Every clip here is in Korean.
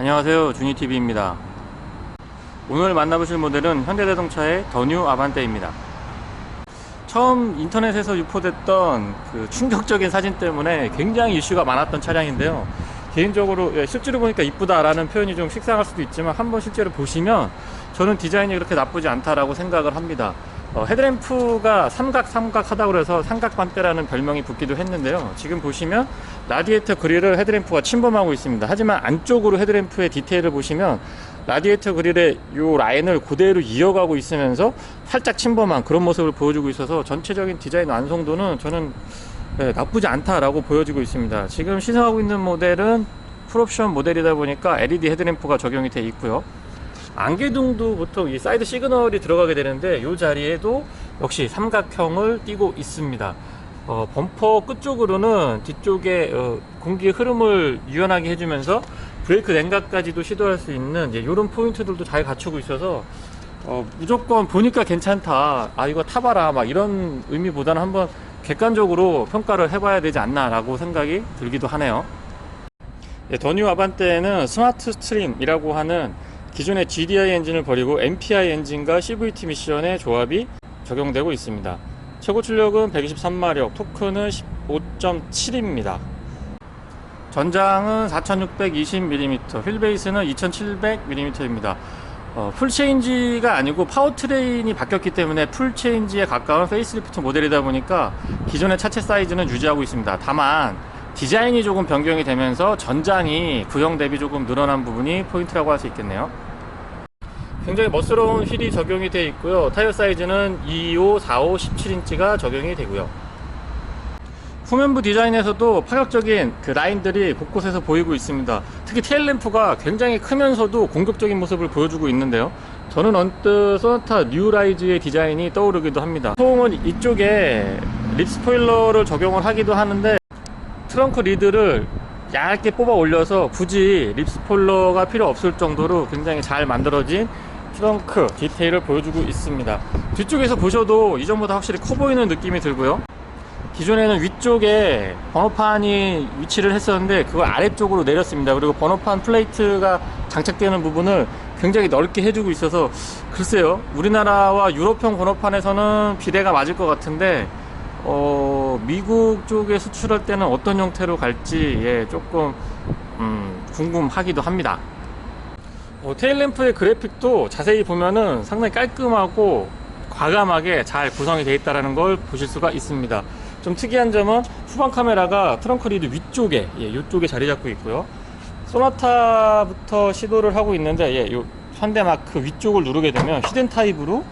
안녕하세요, 주니TV입니다. 오늘 만나보실 모델은 현대자동차의 더 뉴 아반떼입니다. 처음 인터넷에서 유포됐던 그 충격적인 사진 때문에 굉장히 이슈가 많았던 차량인데요. 개인적으로 실제로 보니까 이쁘다라는 표현이 좀 식상할 수도 있지만 한번 실제로 보시면 저는 디자인이 그렇게 나쁘지 않다라고 생각을 합니다. 헤드램프가 삼각 하다고 해서 삼각반대라는 별명이 붙기도 했는데요. 지금 보시면 라디에이터 그릴을 헤드램프가 침범하고 있습니다. 하지만 안쪽으로 헤드램프의 디테일을 보시면 라디에이터 그릴의 이 라인을 그대로 이어가고 있으면서 살짝 침범한 그런 모습을 보여주고 있어서 전체적인 디자인 완성도는 저는 나쁘지 않다라고 보여지고 있습니다. 지금 시승하고 있는 모델은 풀옵션 모델이다 보니까 LED 헤드램프가 적용이 되어 있고요. 안개등도 보통 이 사이드 시그널이 들어가게 되는데 이 자리에도 역시 삼각형을 띄고 있습니다. 범퍼 끝쪽으로는 뒤쪽에 공기의 흐름을 유연하게 해주면서 브레이크 냉각까지도 시도할 수 있는 이런 포인트들도 잘 갖추고 있어서 무조건 보니까 괜찮다, 이거 타봐라, 막 이런 의미보다는 한번 객관적으로 평가를 해봐야 되지 않나 라고 생각이 들기도 하네요. 더 뉴 아반떼는 스마트 스트림이라고 하는 기존의 GDI 엔진을 버리고 MPI 엔진과 CVT 미션의 조합이 적용되고 있습니다. 최고 출력은 123마력, 토크는 15.7입니다. 전장은 4620mm, 휠베이스는 2700mm입니다. 풀체인지가 아니고 파워트레인이 바뀌었기 때문에 풀체인지에 가까운 페이스리프트 모델이다 보니까 기존의 차체 사이즈는 유지하고 있습니다. 다만 디자인이 조금 변경이 되면서 전장이 구형 대비 조금 늘어난 부분이 포인트라고 할 수 있겠네요. 굉장히 멋스러운 휠이 적용이 되어 있고요. 타이어 사이즈는 25, 45, 17인치가 적용이 되고요. 후면부 디자인에서도 파격적인 그 라인들이 곳곳에서 보이고 있습니다. 특히 테일램프가 굉장히 크면서도 공격적인 모습을 보여주고 있는데요. 저는 언뜻 소나타 뉴라이즈의 디자인이 떠오르기도 합니다. 보통은 이쪽에 립 스포일러를 적용을 하기도 하는데 트렁크 리드를 얇게 뽑아 올려서 굳이 립 스포일러가 필요 없을 정도로 굉장히 잘 만들어진 트렁크 디테일을 보여주고 있습니다. 뒤쪽에서 보셔도 이전보다 확실히 커 보이는 느낌이 들고요. 기존에는 위쪽에 번호판이 위치를 했었는데 그걸 아래쪽으로 내렸습니다. 그리고 번호판 플레이트가 장착되는 부분을 굉장히 넓게 해주고 있어서 글쎄요, 우리나라와 유럽형 번호판에서는 비례가 맞을 것 같은데 미국 쪽에 수출할 때는 어떤 형태로 갈지 조금 궁금하기도 합니다. 테일램프의 그래픽도 자세히 보면은 상당히 깔끔하고 과감하게 잘 구성이 되어 있다는 걸 보실 수가 있습니다. 좀 특이한 점은 후방 카메라가 트렁크 리드 위쪽에 이쪽에 자리 잡고 있고요. 소나타부터 시도를 하고 있는데 요 현대마크 위쪽을 누르게 되면 히든 타입으로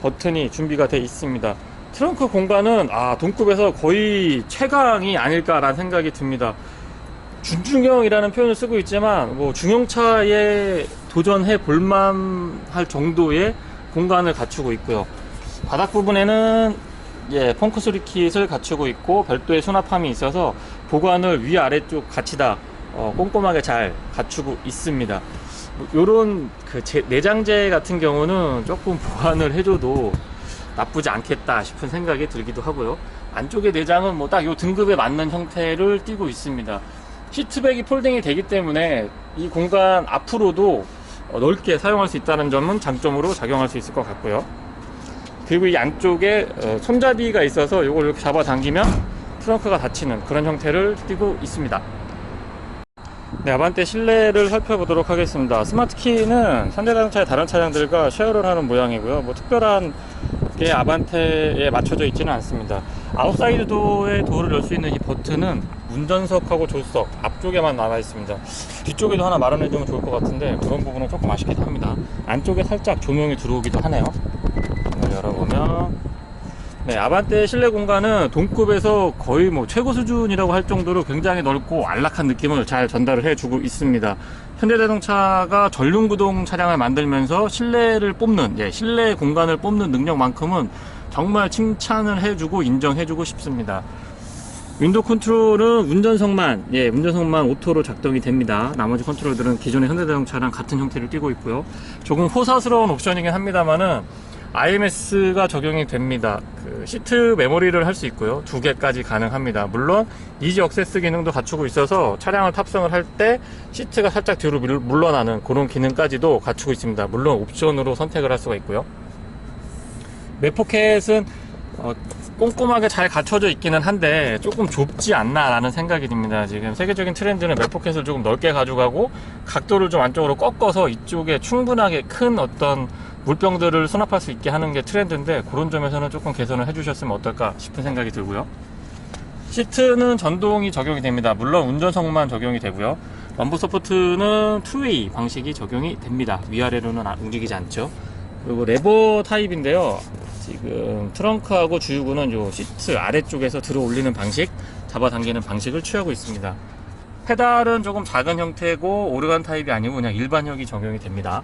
버튼이 준비가 되어 있습니다. 트렁크 공간은 동급에서 거의 최강이 아닐까라는 생각이 듭니다. 준중형이라는 표현을 쓰고 있지만 중형차에 도전해 볼만할 정도의 공간을 갖추고 있고요. 바닥 부분에는 펑크 수리 킷을 갖추고 있고 별도의 수납함이 있어서 보관을 위아래쪽 같이 다 꼼꼼하게 잘 갖추고 있습니다. 요런 내장재 같은 경우는 조금 보완을 해줘도 나쁘지 않겠다 싶은 생각이 들기도 하고요. 안쪽의 내장은 딱 요 등급에 맞는 형태를 띠고 있습니다. 시트백이 폴딩이 되기 때문에 이 공간 앞으로도 넓게 사용할 수 있다는 점은 장점으로 작용할 수 있을 것 같고요. 그리고 이 안쪽에 손잡이가 있어서 이걸 이렇게 잡아당기면 트렁크가 닫히는 그런 형태를 띠고 있습니다. 아반떼 실내를 살펴보도록 하겠습니다. 스마트 키는 현대자동차의 다른 차량들과 쉐어를 하는 모양이고요. 특별한 게 아반떼에 맞춰져 있지는 않습니다. 아웃사이드 도어의 도어를 열 수 있는 이 버튼은 운전석하고 조수석 앞쪽에만 나와 있습니다. 뒤쪽에도 하나 마련해 주면 좋을 것 같은데 그런 부분은 조금 아쉽기도 합니다. 안쪽에 살짝 조명이 들어오기도 하네요. 열어보면 아반떼 실내 공간은 동급에서 거의 최고 수준이라고 할 정도로 굉장히 넓고 안락한 느낌을 잘 전달을 해주고 있습니다. 현대자동차가 전륜구동 차량을 만들면서 실내를 뽑는 실내 공간을 뽑는 능력만큼은 정말 칭찬을 해주고 인정해주고 싶습니다. 윈도우 컨트롤은 운전석만 오토로 작동이 됩니다. 나머지 컨트롤들은 기존의 현대자동차랑 같은 형태를 띠고 있고요. 조금 호사스러운 옵션이긴 합니다만은 IMS가 적용이 됩니다. 그 시트 메모리를 할 수 있고요. 2개까지 가능합니다. 물론 이지 액세스 기능도 갖추고 있어서 차량을 탑승을 할 때 시트가 살짝 뒤로 물러나는 그런 기능까지도 갖추고 있습니다. 물론 옵션으로 선택을 할 수가 있고요. 맵포켓은 꼼꼼하게 잘 갖춰져 있기는 한데 조금 좁지 않나 라는 생각이 듭니다. 지금 세계적인 트렌드는 맵포켓을 조금 넓게 가져가고 각도를 좀 안쪽으로 꺾어서 이쪽에 충분하게 큰 어떤 물병들을 수납할 수 있게 하는 게 트렌드인데, 그런 점에서는 조금 개선을 해주셨으면 어떨까 싶은 생각이 들고요. 시트는 전동이 적용이 됩니다. 물론 운전석만 적용이 되고요. 럼버 서포트는 투웨이 방식이 적용이 됩니다. 위아래로는 움직이지 않죠. 그리고 레버 타입인데요. 지금 트렁크하고 주유구는 요 시트 아래쪽에서 들어 올리는 방식, 잡아당기는 방식을 취하고 있습니다. 페달은 조금 작은 형태고 오르간 타입이 아니고 그냥 일반형이 적용이 됩니다.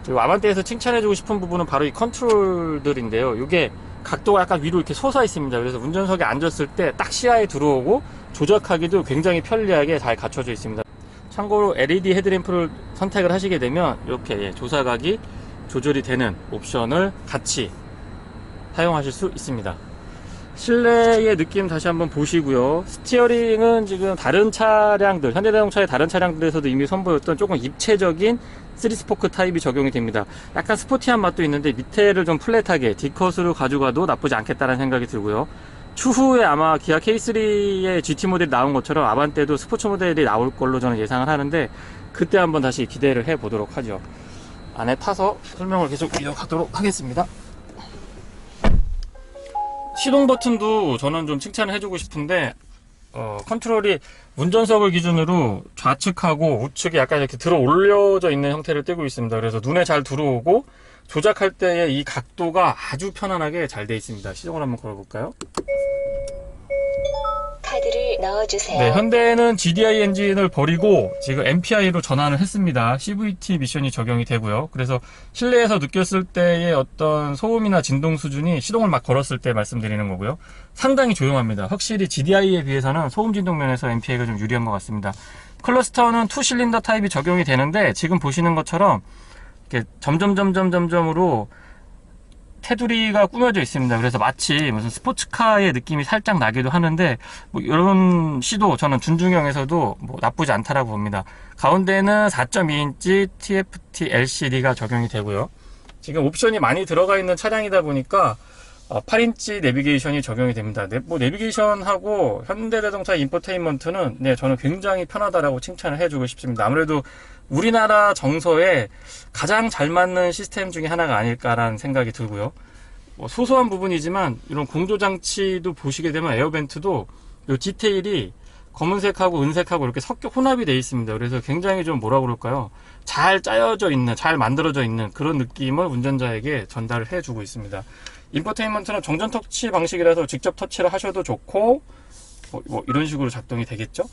그리고 아반떼에서 칭찬해주고 싶은 부분은 바로 이 컨트롤들인데요. 이게 각도가 약간 위로 이렇게 솟아 있습니다. 그래서 운전석에 앉았을 때 딱 시야에 들어오고 조작하기도 굉장히 편리하게 잘 갖춰져 있습니다. 참고로 LED 헤드램프를 선택을 하시게 되면 이렇게 조사각이 조절이 되는 옵션을 같이 사용하실 수 있습니다. 실내의 느낌 다시 한번 보시고요. 스티어링은 지금 다른 차량들, 현대자동차의 다른 차량들에서도 이미 선보였던 조금 입체적인 3스포크 타입이 적용이 됩니다. 약간 스포티한 맛도 있는데 밑에를 좀 플랫하게 D컷으로 가져가도 나쁘지 않겠다는 생각이 들고요. 추후에 아마 기아 K3의 GT 모델이 나온 것처럼 아반떼도 스포츠 모델이 나올 걸로 저는 예상을 하는데, 그때 한번 다시 기대를 해 보도록 하죠. 안에 타서 설명을 계속 이어가도록 하겠습니다. 시동 버튼도 저는 좀 칭찬을 해주고 싶은데, 컨트롤이 운전석을 기준으로 좌측하고 우측에 약간 이렇게 들어 올려져 있는 형태를 띠고 있습니다. 그래서 눈에 잘 들어오고 조작할 때의 이 각도가 아주 편안하게 잘 되어 있습니다. 시동을 한번 걸어볼까요? 카드를 넣어주세요. 네, 현대는 GDI 엔진을 버리고 지금 MPI로 전환을 했습니다. CVT 미션이 적용이 되고요. 그래서 실내에서 느꼈을 때의 어떤 소음이나 진동 수준이 시동을 막 걸었을 때 말씀드리는 거고요. 상당히 조용합니다. 확실히 GDI에 비해서는 소음 진동 면에서 MPI가 좀 유리한 것 같습니다. 클러스터는 2실린더 타입이 적용이 되는데, 지금 보시는 것처럼 이렇게 점점으로 테두리가 꾸며져 있습니다. 그래서 마치 무슨 스포츠카의 느낌이 살짝 나기도 하는데, 뭐 이런 시도 저는 준중형에서도 뭐 나쁘지 않다라고 봅니다. 가운데는 4.2인치 TFT LCD가 적용이 되고요. 지금 옵션이 많이 들어가 있는 차량이다 보니까 8인치 내비게이션이 적용이 됩니다. 내비게이션하고 현대자동차 인포테인먼트는 저는 굉장히 편하다라고 칭찬을 해주고 싶습니다. 아무래도 우리나라 정서에 가장 잘 맞는 시스템 중에 하나가 아닐까라는 생각이 들고요. 소소한 부분이지만 이런 공조장치도 보시게 되면 에어벤트도 이 디테일이 검은색하고 은색하고 이렇게 섞여 혼합이 되어 있습니다. 그래서 굉장히 좀 뭐라 그럴까요? 잘 짜여져 있는, 잘 만들어져 있는 그런 느낌을 운전자에게 전달을 해주고 있습니다. 인포테인먼트는 정전 터치 방식이라서 직접 터치를 하셔도 좋고, 뭐 이런 식으로 작동이 되겠죠?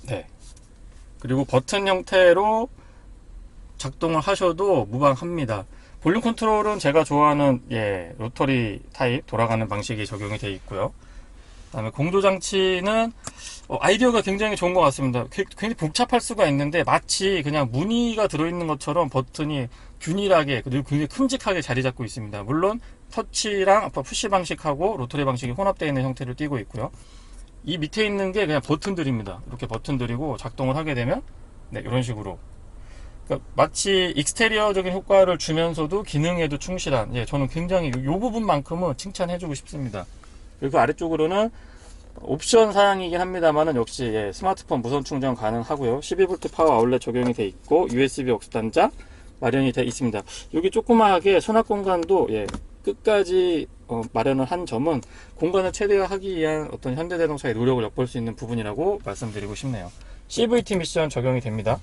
네. 그리고 버튼 형태로 작동을 하셔도 무방합니다. 볼륨 컨트롤은 제가 좋아하는 로터리 타입 돌아가는 방식이 적용이 되어 있고요. 그다음에 공조 장치는 아이디어가 굉장히 좋은 것 같습니다. 굉장히 복잡할 수가 있는데 마치 그냥 무늬가 들어있는 것처럼 버튼이 균일하게 그리고 굉장히 큼직하게 자리 잡고 있습니다. 물론 터치랑 푸시 방식하고 로터리 방식이 혼합되어 있는 형태를 띠고 있고요. 이 밑에 있는 게 그냥 버튼들입니다. 이렇게 버튼들이고 작동을 하게 되면 이런 식으로, 그러니까 마치 익스테리어적인 효과를 주면서도 기능에도 충실한, 저는 굉장히 이 부분만큼은 칭찬해주고 싶습니다. 그리고 아래쪽으로는 옵션 사양이긴 합니다만은 역시 스마트폰 무선 충전 가능하고요. 12V 파워 아울렛 적용이 되어 있고 USB aux 단자 마련이 되어 있습니다. 여기 조그마하게 수납 공간도 끝까지 마련을 한 점은 공간을 최대화하기 위한 어떤 현대자동차의 노력을 엿볼 수 있는 부분이라고 말씀드리고 싶네요. CVT 미션 적용이 됩니다.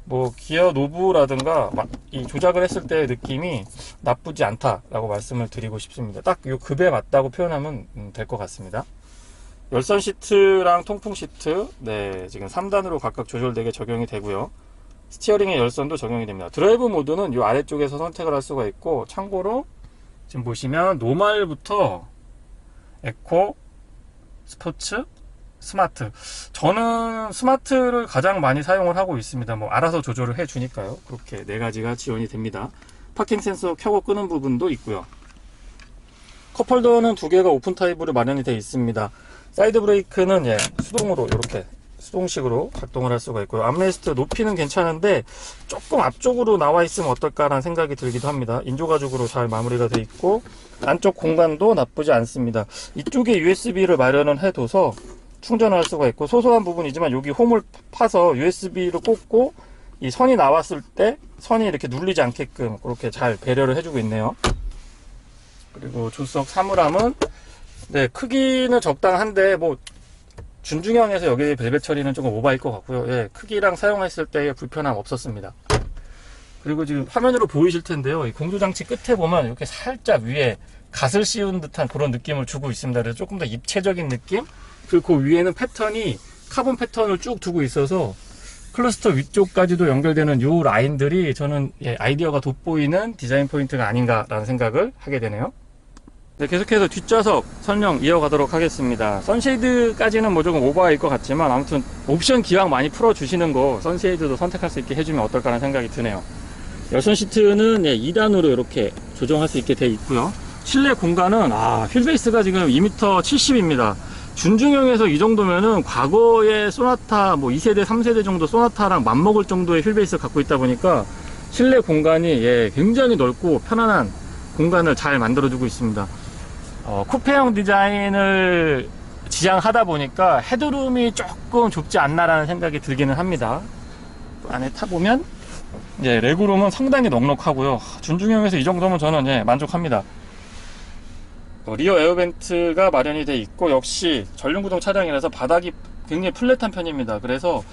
뭐 기어 노브라든가 이 조작을 했을 때의 느낌이 나쁘지 않다라고 말씀을 드리고 싶습니다. 딱 이 급에 맞다고 표현하면 될 것 같습니다. 열선 시트랑 통풍 시트 지금 3단으로 각각 조절되게 적용이 되고요. 스티어링의 열선도 적용이 됩니다. 드라이브 모드는 이 아래쪽에서 선택을 할 수가 있고, 참고로 지금 보시면 노말부터 에코, 스포츠, 스마트. 저는 스마트를 가장 많이 사용을 하고 있습니다. 뭐 알아서 조절을 해 주니까요. 그렇게 네 가지가 지원이 됩니다. 파킹 센서 켜고 끄는 부분도 있고요. 컵홀더는 두 개가 오픈 타입으로 마련이 되어 있습니다. 사이드 브레이크는 수동으로 이렇게 수동식으로 작동을 할 수가 있고요. 암레스트 높이는 괜찮은데 조금 앞쪽으로 나와 있으면 어떨까라는 생각이 들기도 합니다. 인조 가죽으로 잘 마무리가 되어 있고 안쪽 공간도 나쁘지 않습니다. 이쪽에 USB를 마련을 해둬서 충전을 할 수가 있고 소소한 부분이지만 여기 홈을 파서 USB를 꽂고 이 선이 나왔을 때 선이 이렇게 눌리지 않게끔 그렇게 잘 배려를 해주고 있네요. 그리고 조석 사물함은 크기는 적당한데 뭐 준중형에서 여기 벨벳 처리는 조금 오바일 것 같고요. 크기랑 사용했을 때의 불편함 없었습니다. 그리고 지금 화면으로 보이실 텐데요. 이 공조장치 끝에 보면 이렇게 살짝 위에 갓을 씌운 듯한 그런 느낌을 주고 있습니다. 그래서 조금 더 입체적인 느낌? 그리고 그 위에는 패턴이 카본 패턴을 쭉 두고 있어서 클러스터 위쪽까지도 연결되는 이 라인들이 저는 아이디어가 돋보이는 디자인 포인트가 아닌가라는 생각을 하게 되네요. 계속해서 뒷좌석 설명 이어가도록 하겠습니다. 선쉐이드까지는 뭐 조금 오버일 것 같지만 아무튼 옵션 기왕 많이 풀어주시는 거 선쉐이드도 선택할 수 있게 해주면 어떨까라는 생각이 드네요. 열선 시트는 2단으로 이렇게 조정할 수 있게 되어 있고요. 실내 공간은 휠베이스가 지금 2m 70입니다. 준중형에서 이 정도면은 과거의 소나타 뭐 2세대 3세대 정도 소나타랑 맞먹을 정도의 휠베이스를 갖고 있다 보니까 실내 공간이 굉장히 넓고 편안한 공간을 잘 만들어주고 있습니다. 쿠페형 디자인을 지향하다 보니까 헤드룸이 조금 좁지 않나라는 생각이 들기는 합니다. 안에 타보면 레그룸은 상당히 넉넉하고요. 준중형에서 이 정도면 저는 만족합니다. 리어 에어벤트가 마련이 되어 있고 역시 전륜구동 차량이라서 바닥이 굉장히 플랫한 편입니다. 그래서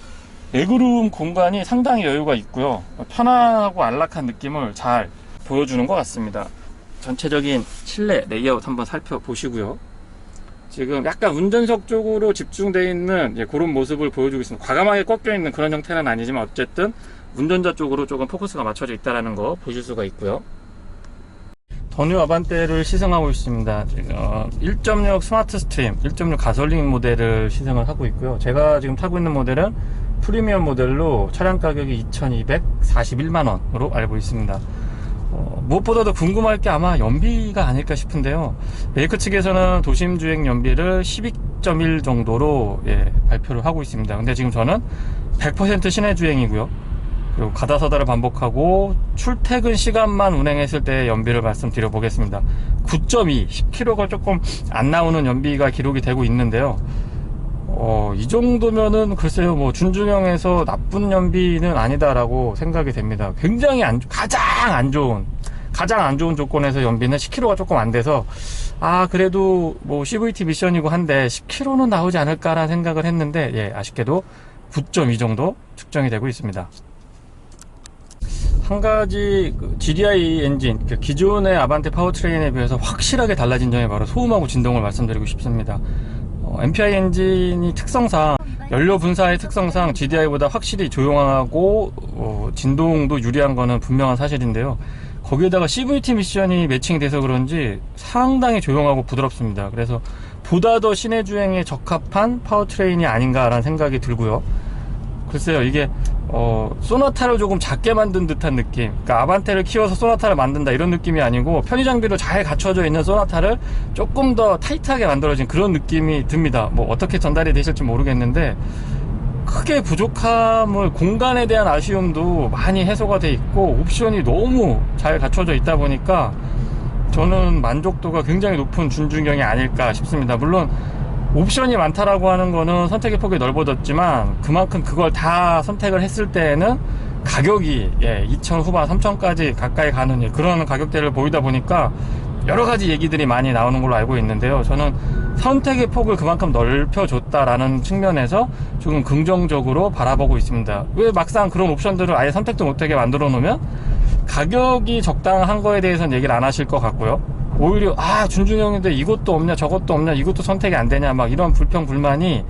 레그룸 공간이 상당히 여유가 있고요. 편안하고 안락한 느낌을 잘 보여주는 것 같습니다. 전체적인 실내 레이아웃 한번 살펴보시고요. 지금 약간 운전석 쪽으로 집중되어 있는 그런 모습을 보여주고 있습니다. 과감하게 꺾여 있는 그런 형태는 아니지만 어쨌든 운전자 쪽으로 조금 포커스가 맞춰져 있다는 거 보실 수가 있고요. 더 뉴 아반떼를 시승하고 있습니다. 지금 1.6 스마트 스트림, 1.6 가솔린 모델을 시승을 하고 있고요. 제가 지금 타고 있는 모델은 프리미엄 모델로 차량 가격이 2,241만원으로 알고 있습니다. 무엇보다도 궁금할 게 아마 연비가 아닐까 싶은데요. 메이커 측에서는 도심 주행 연비를 12.1 정도로 발표를 하고 있습니다. 근데 지금 저는 100% 시내 주행이고요. 그리고 가다서다를 반복하고 출퇴근 시간만 운행했을 때의 연비를 말씀드려 보겠습니다. 9.2, 10km가 조금 안 나오는 연비가 기록이 되고 있는데요. 이 정도면은 글쎄요, 뭐 준중형에서 나쁜 연비는 아니다라고 생각이 됩니다. 굉장히 가장 안 좋은 조건에서 연비는 10km가 조금 안 돼서 그래도 뭐 CVT 미션이고 한데 10km는 나오지 않을까라는 생각을 했는데 아쉽게도 9.2 정도 측정이 되고 있습니다. 한 가지 GDI 엔진, 기존의 아반떼 파워트레인에 비해서 확실하게 달라진 점이 바로 소음하고 진동을 말씀드리고 싶습니다. MPI 엔진이 특성상 연료 분사의 특성상 GDI보다 확실히 조용하고 진동도 유리한 거는 분명한 사실인데요. 거기에다가 CVT 미션이 매칭돼서 그런지 상당히 조용하고 부드럽습니다. 그래서 보다 더 시내 주행에 적합한 파워트레인이 아닌가라는 생각이 들고요. 글쎄요, 이게 소나타를 조금 작게 만든 듯한 느낌, 그러니까 아반떼를 키워서 소나타를 만든다 이런 느낌이 아니고 편의 장비로 잘 갖춰져 있는 소나타를 조금 더 타이트하게 만들어진 그런 느낌이 듭니다. 뭐 어떻게 전달이 되실지 모르겠는데 크게 부족함을, 공간에 대한 아쉬움도 많이 해소가 돼 있고 옵션이 너무 잘 갖춰져 있다 보니까 저는 만족도가 굉장히 높은 준중형이 아닐까 싶습니다. 물론 옵션이 많다라고 하는 거는 선택의 폭이 넓어졌지만 그만큼 그걸 다 선택을 했을 때에는 가격이 2천 후반 3천까지 가까이 가는 그런 가격대를 보이다 보니까 여러 가지 얘기들이 많이 나오는 걸로 알고 있는데요. 저는 선택의 폭을 그만큼 넓혀줬다라는 측면에서 조금 긍정적으로 바라보고 있습니다. 왜 막상 그런 옵션들을 아예 선택도 못하게 만들어 놓으면 가격이 적당한 거에 대해서는 얘기를 안 하실 것 같고요. 오히려 준중형인데 이것도 없냐 저것도 없냐 이것도 선택이 안 되냐 막 이런 불평 불만이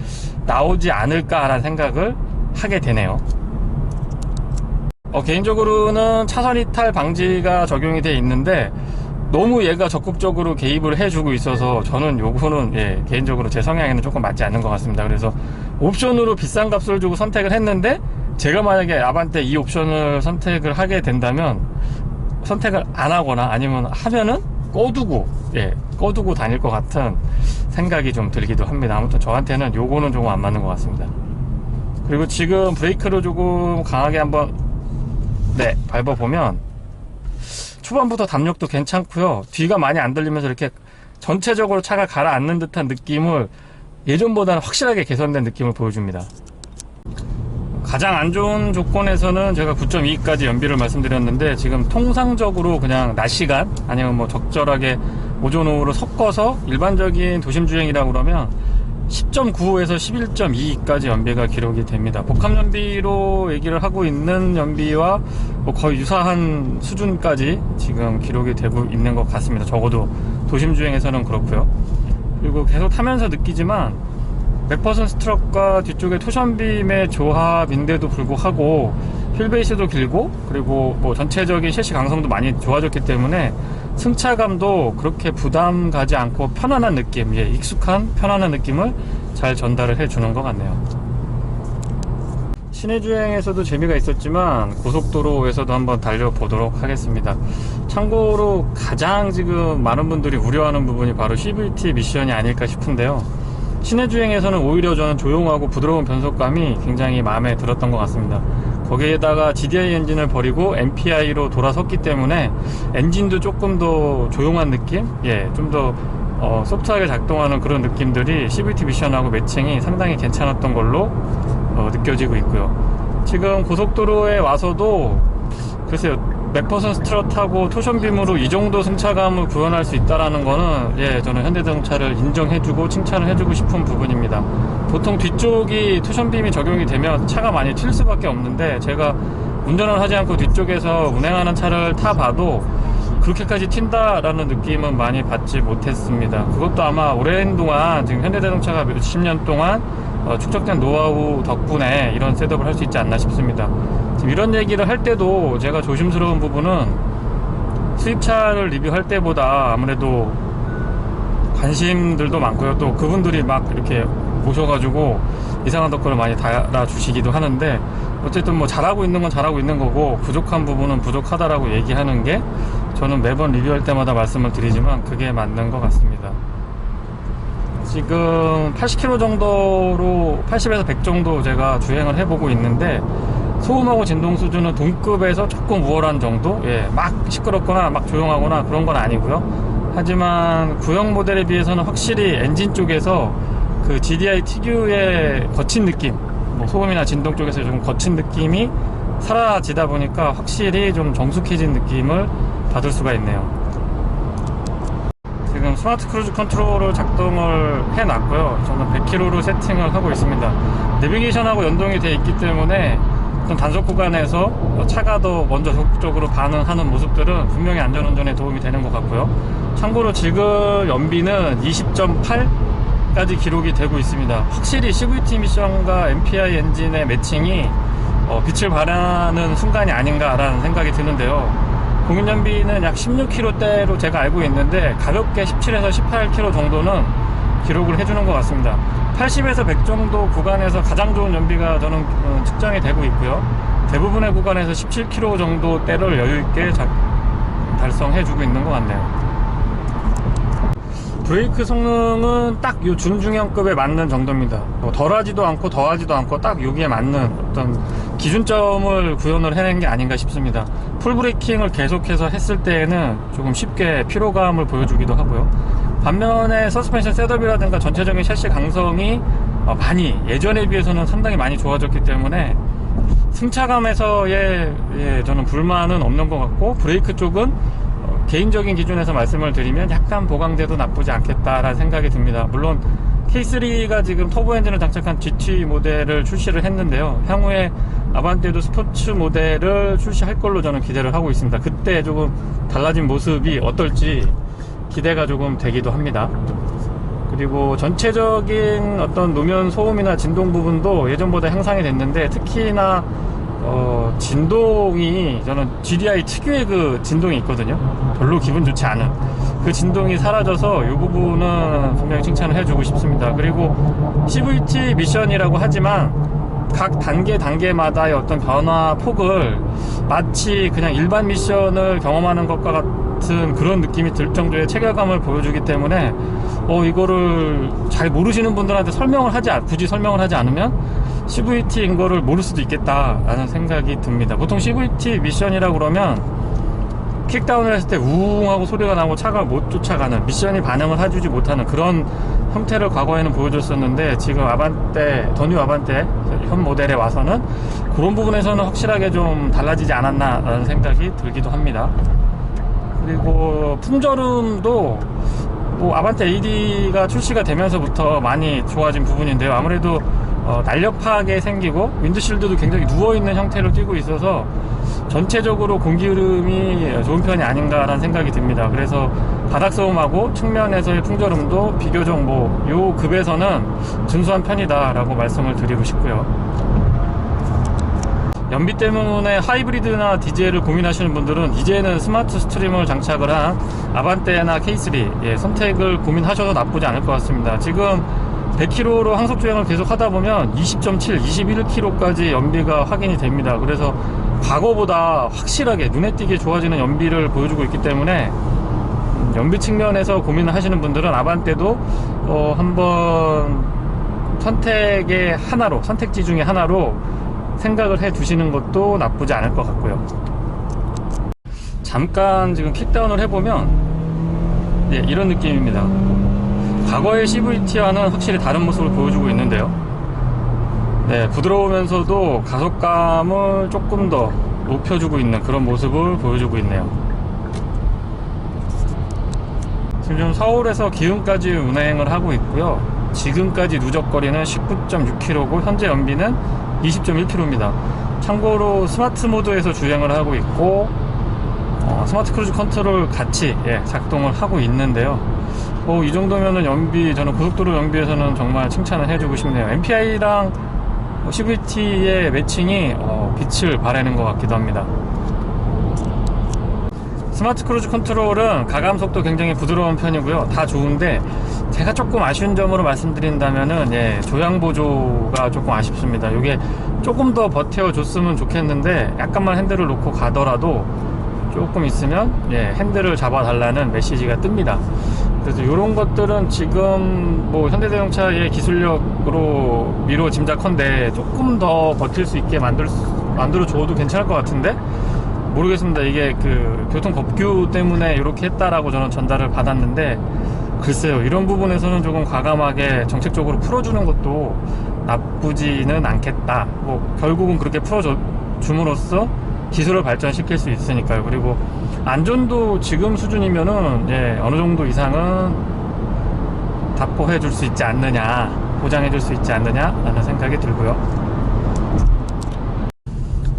나오지 않을까라는 생각을 하게 되네요. 개인적으로는 차선 이탈 방지가 적용이 되어 있는데 너무 얘가 적극적으로 개입을 해주고 있어서 저는 요거는 예, 개인적으로 제 성향에는 조금 맞지 않는 것 같습니다. 그래서 옵션으로 비싼 값을 주고 선택을 했는데 제가 만약에 아반떼 이 옵션을 선택을 하게 된다면 선택을 안 하거나 아니면 하면은 꺼두고 다닐 것 같은 생각이 좀 들기도 합니다. 아무튼 저한테는 요거는 조금 안 맞는 것 같습니다. 그리고 지금 브레이크를 조금 강하게 한번 밟아보면 초반부터 담력도 괜찮고요. 뒤가 많이 안 들리면서 이렇게 전체적으로 차가 가라앉는 듯한 느낌을 예전보다는 확실하게 개선된 느낌을 보여줍니다. 가장 안 좋은 조건에서는 제가 9.2까지 연비를 말씀드렸는데 지금 통상적으로 그냥 낮 시간 아니면 뭐 적절하게 오전 오후로 섞어서 일반적인 도심 주행이라고 그러면 10.95에서 11.2까지 연비가 기록이 됩니다. 복합 연비로 얘기를 하고 있는 연비와 뭐 거의 유사한 수준까지 지금 기록이 되고 있는 것 같습니다. 적어도 도심 주행에서는 그렇고요. 그리고 계속 타면서 느끼지만 맥퍼슨 스트럭과 뒤쪽의 토션빔의 조합인데도 불구하고 휠베이스도 길고 그리고 뭐 전체적인 셰시 강성도 많이 좋아졌기 때문에 승차감도 그렇게 부담 가지 않고 편안한 느낌, 익숙한 편안한 느낌을 잘 전달을 해주는 것 같네요. 시내 주행에서도 재미가 있었지만 고속도로에서도 한번 달려보도록 하겠습니다. 참고로 가장 지금 많은 분들이 우려하는 부분이 바로 CVT 미션이 아닐까 싶은데요. 시내 주행에서는 오히려 저는 조용하고 부드러운 변속감이 굉장히 마음에 들었던 것 같습니다. 거기에다가 GDI 엔진을 버리고 MPI로 돌아섰기 때문에 엔진도 조금 더 조용한 느낌? 좀 더 소프트하게 작동하는 그런 느낌들이 CVT 미션하고 매칭이 상당히 괜찮았던 걸로 느껴지고 있고요. 지금 고속도로에 와서도 글쎄요, 맥퍼슨 스트럿하고 토션빔으로 이 정도 승차감을 구현할 수 있다는 거는 저는 현대자동차를 인정해주고 칭찬을 해주고 싶은 부분입니다. 보통 뒤쪽이 토션빔이 적용이 되면 차가 많이 튈 수밖에 없는데 제가 운전을 하지 않고 뒤쪽에서 운행하는 차를 타봐도 그렇게까지 튄다라는 느낌은 많이 받지 못했습니다. 그것도 아마 오랜 동안 지금 현대자동차가 몇십 년 동안 축적된 노하우 덕분에 이런 셋업을 할 수 있지 않나 싶습니다. 지금 이런 얘기를 할 때도 제가 조심스러운 부분은 수입차를 리뷰할 때보다 아무래도 관심들도 많고요. 또 그분들이 막 이렇게 모셔가지고 이상한 덕분을 많이 달아주시기도 하는데 어쨌든 뭐 잘하고 있는 건 잘하고 있는 거고 부족한 부분은 부족하다라고 얘기하는 게 저는 매번 리뷰할 때마다 말씀을 드리지만 그게 맞는 것 같습니다. 지금 80km 정도로 80에서 100 정도 제가 주행을 해보고 있는데 소음하고 진동 수준은 동급에서 조금 우월한 정도? 막 시끄럽거나 막 조용하거나 그런 건 아니고요. 하지만 구형 모델에 비해서는 확실히 엔진 쪽에서 그 GDI 특유의 거친 느낌, 뭐 소음이나 진동 쪽에서 좀 거친 느낌이 사라지다 보니까 확실히 좀 정숙해진 느낌을 받을 수가 있네요. 지금 스마트 크루즈 컨트롤을 작동을 해놨고요. 저는 100km로 세팅을 하고 있습니다. 내비게이션하고 연동이 되어 있기 때문에 어떤 단속 구간에서 차가 더 먼저 적극적으로 반응하는 모습들은 분명히 안전운전에 도움이 되는 것 같고요. 참고로 지금 연비는 20.8까지 기록이 되고 있습니다. 확실히 CVT 미션과 MPI 엔진의 매칭이 빛을 발하는 순간이 아닌가라는 생각이 드는데요. 공인연비는 약 16km대로 제가 알고 있는데 가볍게 17에서 18km 정도는 기록을 해주는 것 같습니다. 80에서 100 정도 구간에서 가장 좋은 연비가 저는 측정이 되고 있고요. 대부분의 구간에서 17km 정도 대를 여유있게 달성해주고 있는 것 같네요. 브레이크 성능은 딱 요 준중형급에 맞는 정도입니다. 덜하지도 않고 더하지도 않고 딱 여기에 맞는 어떤 기준점을 구현을 해낸 게 아닌가 싶습니다. 풀브레이킹을 계속해서 했을 때에는 조금 쉽게 피로감을 보여주기도 하고요. 반면에 서스펜션 셋업이라든가 전체적인 셰시 강성이 많이 예전에 비해서는 상당히 많이 좋아졌기 때문에 승차감에서의 저는 불만은 없는 것 같고 브레이크 쪽은 개인적인 기준에서 말씀을 드리면 약간 보강돼도 나쁘지 않겠다라는 생각이 듭니다. 물론 K3가 지금 터보 엔진을 장착한 GT 모델을 출시를 했는데요. 향후에 아반떼도 스포츠 모델을 출시할 걸로 저는 기대를 하고 있습니다. 그때 조금 달라진 모습이 어떨지 기대가 조금 되기도 합니다. 그리고 전체적인 어떤 노면 소음이나 진동 부분도 예전보다 향상이 됐는데 특히나 진동이 저는 GDI 특유의 그 진동이 있거든요. 별로 기분 좋지 않은 그 진동이 사라져서 이 부분은 분명히 칭찬을 해주고 싶습니다. 그리고 CVT 미션이라고 하지만 각 단계마다의 어떤 변화 폭을 마치 그냥 일반 미션을 경험하는 것과 같은 그런 느낌이 들 정도의 체결감을 보여주기 때문에 이거를 잘 모르시는 분들한테 굳이 설명을 하지 않으면 CVT인 거를 모를 수도 있겠다라는 생각이 듭니다. 보통 CVT 미션이라고 그러면 킥다운을 했을 때 우웅 하고 소리가 나고 차가 못 쫓아가는, 미션이 반응을 해주지 못하는 그런 형태를 과거에는 보여줬었는데, 지금 더 뉴 아반떼 현 모델에 와서는 그런 부분에서는 확실하게 좀 달라지지 않았나 라는 생각이 들기도 합니다. 그리고 풍절음도 아반떼 AD가 출시가 되면서부터 많이 좋아진 부분인데요. 아무래도 날렵하게 생기고 윈드실드도 굉장히 누워있는 형태로 띄고 있어서 전체적으로 공기 흐름이 좋은 편이 아닌가라는 생각이 듭니다. 그래서 바닥소음하고 측면에서의 풍절음도 비교적 요 급에서는 준수한 편이다 라고 말씀을 드리고 싶고요. 연비 때문에 하이브리드나 디젤을 고민하시는 분들은 이제는 스마트 스트림을 장착을 한 아반떼나 K3 선택을 고민하셔도 나쁘지 않을 것 같습니다. 지금 100km로 항속 주행을 계속 하다 보면 20.7, 21km까지 연비가 확인이 됩니다. 그래서 과거보다 확실하게 눈에 띄게 좋아지는 연비를 보여주고 있기 때문에 연비 측면에서 고민을 하시는 분들은 아반떼도 한번 선택지 중에 하나로 생각을 해 두시는 것도 나쁘지 않을 것 같고요. 잠깐 지금 킥다운을 해보면 이런 느낌입니다. 과거의 CVT와는 확실히 다른 모습을 보여주고 있는데요. 부드러우면서도 가속감을 조금 더 높여주고 있는 그런 모습을 보여주고 있네요. 지금 서울에서 기흥까지 운행을 하고 있고요. 지금까지 누적거리는 19.6km고 현재 연비는 20.1km입니다. 참고로 스마트 모드에서 주행을 하고 있고 스마트 크루즈 컨트롤 같이 작동을 하고 있는데요. 이 정도면은 저는 고속도로 연비에서는 정말 칭찬을 해주고 싶네요. MPI랑 CVT의 매칭이 빛을 발하는 것 같기도 합니다. 스마트 크루즈 컨트롤은 가감속도 굉장히 부드러운 편이고요. 다 좋은데 제가 조금 아쉬운 점으로 말씀드린다면은 조향 보조가 조금 아쉽습니다. 이게 조금 더 버텨줬으면 좋겠는데, 약간만 핸들을 놓고 가더라도 조금 있으면 핸들을 잡아달라는 메시지가 뜹니다. 그래서 이런 것들은 지금 현대자동차의 기술력으로 미뤄 짐작컨대 조금 더 버틸 수 있게 만들어 줘도 괜찮을 것 같은데, 모르겠습니다. 이게 그 교통법규 때문에 이렇게 했다라고 저는 전달을 받았는데, 글쎄요, 이런 부분에서는 조금 과감하게 정책적으로 풀어주는 것도 나쁘지는 않겠다. 결국은 그렇게 풀어줌으로써 기술을 발전시킬 수 있으니까요. 그리고 안전도 지금 수준이면은 어느 정도 이상은 답보해 줄 수 있지 않느냐, 보장해 줄 수 있지 않느냐 라는 생각이 들고요.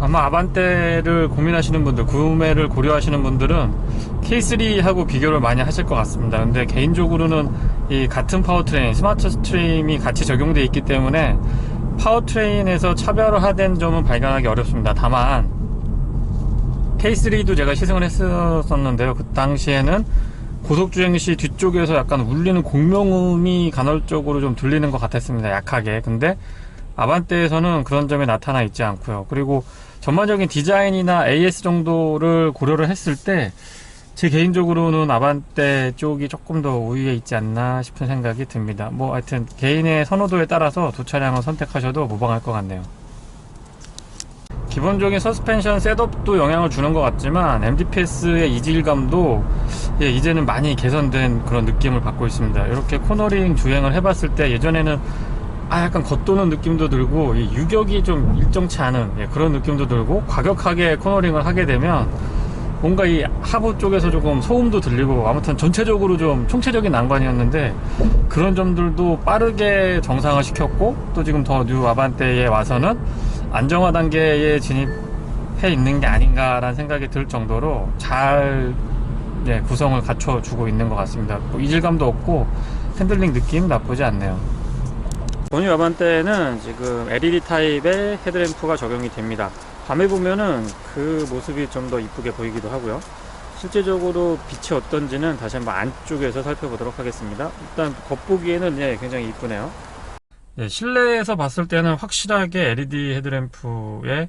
아마 아반떼를 고민하시는 분들, 구매를 고려하시는 분들은 K3하고 비교를 많이 하실 것 같습니다. 근데 개인적으로는 이 같은 파워트레인, 스마트 스트림이 같이 적용되어 있기 때문에 파워트레인에서 차별화된 점은 발견하기 어렵습니다. 다만 K3도 제가 시승을 했었는데요. 그 당시에는 고속주행 시 뒤쪽에서 약간 울리는 공명음이 간헐적으로 좀 들리는 것 같았습니다. 약하게. 근데 아반떼에서는 그런 점이 나타나 있지 않고요. 그리고 전반적인 디자인이나 AS 정도를 고려를 했을 때 제 개인적으로는 아반떼 쪽이 조금 더 우위에 있지 않나 싶은 생각이 듭니다. 하여튼 개인의 선호도에 따라서 두 차량을 선택하셔도 무방할 것 같네요. 기본적인 서스펜션 셋업도 영향을 주는 것 같지만 MDPS의 이질감도 이제는 많이 개선된 그런 느낌을 받고 있습니다. 이렇게 코너링 주행을 해봤을 때 예전에는 약간 겉도는 느낌도 들고 유격이 좀 일정치 않은 그런 느낌도 들고, 과격하게 코너링을 하게 되면 뭔가 이 하부 쪽에서 조금 소음도 들리고, 아무튼 전체적으로 좀 총체적인 난관이었는데, 그런 점들도 빠르게 정상화 시켰고, 또 지금 더 뉴 아반떼에 와서는 안정화 단계에 진입해 있는 게 아닌가라는 생각이 들 정도로 잘 구성을 갖춰주고 있는 것 같습니다. 이질감도 없고 핸들링 느낌 나쁘지 않네요. 본유 아반떼는 지금 LED 타입의 헤드램프가 적용이 됩니다. 밤에 보면은 그 모습이 좀 더 이쁘게 보이기도 하고요. 실제적으로 빛이 어떤지는 다시 한번 안쪽에서 살펴보도록 하겠습니다. 일단 겉보기에는 굉장히 이쁘네요. 실내에서 봤을 때는 확실하게 LED 헤드램프의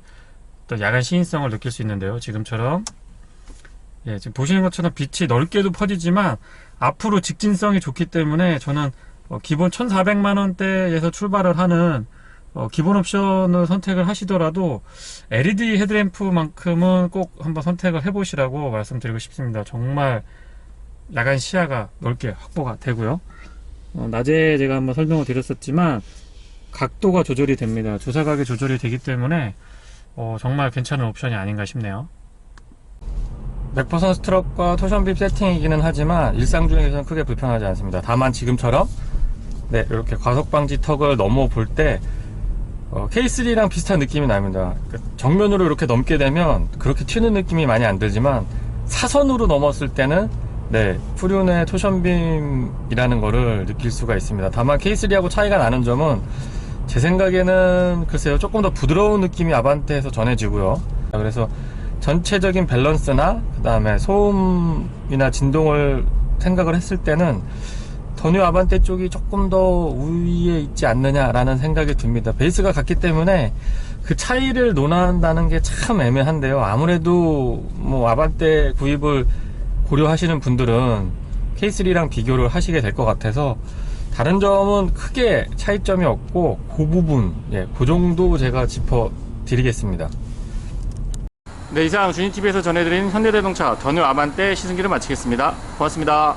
어떤 야간 시인성을 느낄 수 있는데요. 지금처럼 지금 보시는 것처럼 빛이 넓게도 퍼지지만 앞으로 직진성이 좋기 때문에 저는 기본 1,400만원대에서 출발을 하는 기본 옵션을 선택을 하시더라도 LED 헤드램프만큼은 꼭 한번 선택을 해보시라고 말씀드리고 싶습니다. 정말 야간 시야가 넓게 확보가 되고요. 낮에 제가 한번 설명을 드렸었지만 각도가 조절이 됩니다. 조사각이 조절이 되기 때문에 정말 괜찮은 옵션이 아닌가 싶네요. 맥퍼선 스트럭과 토션빔 세팅이기는 하지만 일상 중에서는 크게 불편하지 않습니다. 다만 지금처럼 이렇게 과속방지 턱을 넘어 볼 때 K3랑 비슷한 느낌이 납니다. 정면으로 이렇게 넘게 되면 그렇게 튀는 느낌이 많이 안 들지만 사선으로 넘었을 때는 프륜의 토션빔이라는 거를 느낄 수가 있습니다. 다만 K3하고 차이가 나는 점은 제 생각에는 글쎄요, 조금 더 부드러운 느낌이 아반떼에서 전해지고요. 그래서 전체적인 밸런스나 그 다음에 소음이나 진동을 생각을 했을 때는 더 뉴 아반떼 쪽이 조금 더 우위에 있지 않느냐라는 생각이 듭니다. 베이스가 같기 때문에 그 차이를 논한다는 게 참 애매한데요. 아무래도 뭐 아반떼 구입을 고려하시는 분들은 K3랑 비교를 하시게 될 것 같아서 다른 점은 크게 차이점이 없고 그 부분, 그 정도 제가 짚어 드리겠습니다. 이상 준이TV에서 전해드린 현대자동차 더 뉴 아반떼 시승기를 마치겠습니다. 고맙습니다.